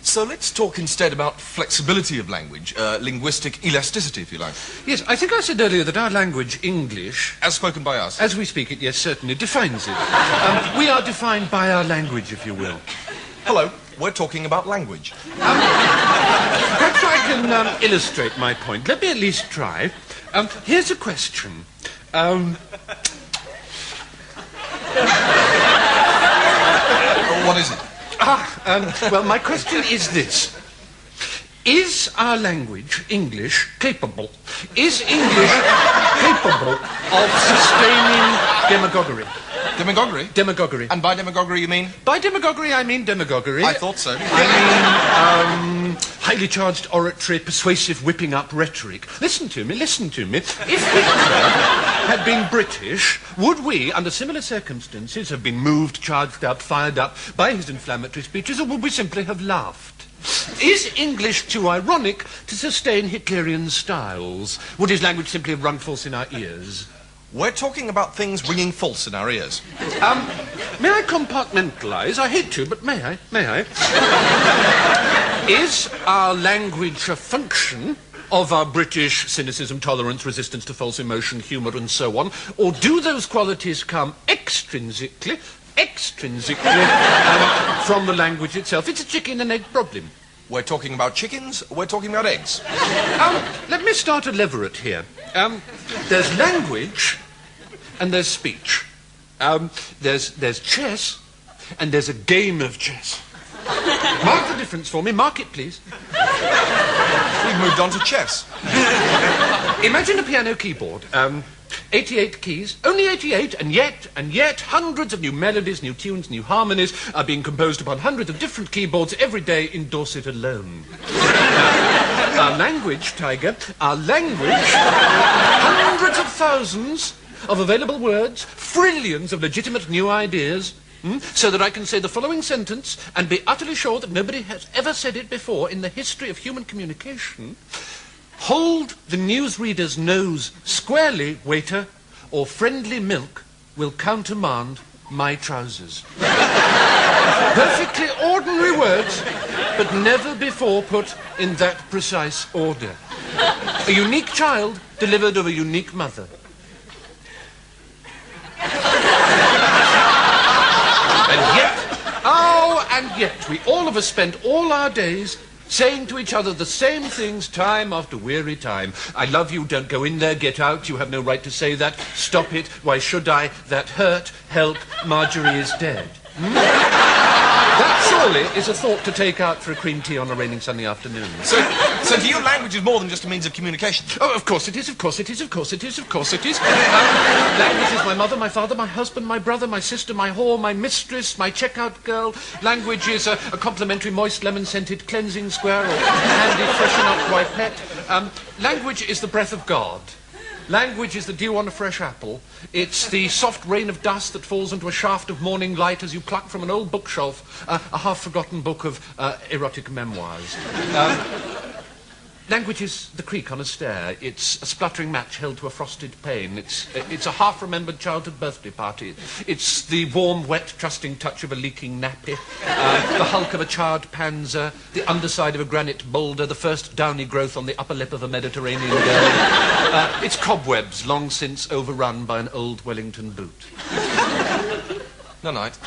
So let's talk instead about flexibility of language, linguistic elasticity, if you like. Yes, I think I said earlier that our language, English... As spoken by us. As we speak it, yes, certainly, defines it. We are defined by our language, if you will. Hello, we're talking about language. Perhaps I can illustrate my point. Let me at least try. Here's a question. What is it? Well, my question is this. Is our language, English, capable? Is English capable of sustaining demagoguery? Demagoguery? Demagoguery. And by demagoguery you mean? By demagoguery I mean demagoguery. I thought so. I mean, highly charged oratory, persuasive whipping up rhetoric. Listen to me, listen to me. If Hitler had been British, would we, under similar circumstances, have been moved, charged up, fired up by his inflammatory speeches, or would we simply have laughed? Is English too ironic to sustain Hitlerian styles? Would his language simply have rung false in our ears? We're talking about things ringing false in our ears. May I compartmentalise? I hate to, but may I? May I? Is our language a function of our British cynicism, tolerance, resistance to false emotion, humour, and so on? Or do those qualities come extrinsically from the language itself? It's a chicken and egg problem. We're talking about chickens, we're talking about eggs. Let me start a leveret here. There's language and there's speech. There's chess and there's a game of chess. Mark the difference for me. Mark it, please. We've moved on to chess. Imagine a piano keyboard. 88 keys, only 88, and yet hundreds of new melodies, new tunes, new harmonies are being composed upon hundreds of different keyboards every day in Dorset alone. Our language, Tiger, our language, hundreds of thousands of available words, trillions of legitimate new ideas, so that I can say the following sentence and be utterly sure that nobody has ever said it before in the history of human communication. Hold the newsreader's nose squarely, waiter, or friendly milk will countermand my trousers. Perfectly ordinary words, but never before put in that precise order. A unique child delivered of a unique mother. And yet, we all of us spend all our days saying to each other the same things time after weary time. I love you, don't go in there, get out, you have no right to say that, stop it, why should I, that hurt, help, Marjorie is dead. That surely is a thought to take out for a cream tea on a raining sunny afternoon. So to you, language is more than just a means of communication? Oh, of course it is, of course it is, of course it is, of course it is. Language is my mother, my father, my husband, my brother, my sister, my whore, my mistress, my checkout girl. Language is a complimentary moist lemon-scented cleansing square or handy freshen-up wipette. Language is the breath of God. Language is the dew on a fresh apple. It's the soft rain of dust that falls into a shaft of morning light as you pluck from an old bookshelf a half-forgotten book of erotic memoirs. Language is the creak on a stair. It's a spluttering match held to a frosted pane. It's a half-remembered childhood birthday party. It's the warm, wet, trusting touch of a leaking nappy, the hulk of a charred panzer, the underside of a granite boulder, the first downy growth on the upper lip of a Mediterranean girl. It's cobwebs long since overrun by an old Wellington boot. No night.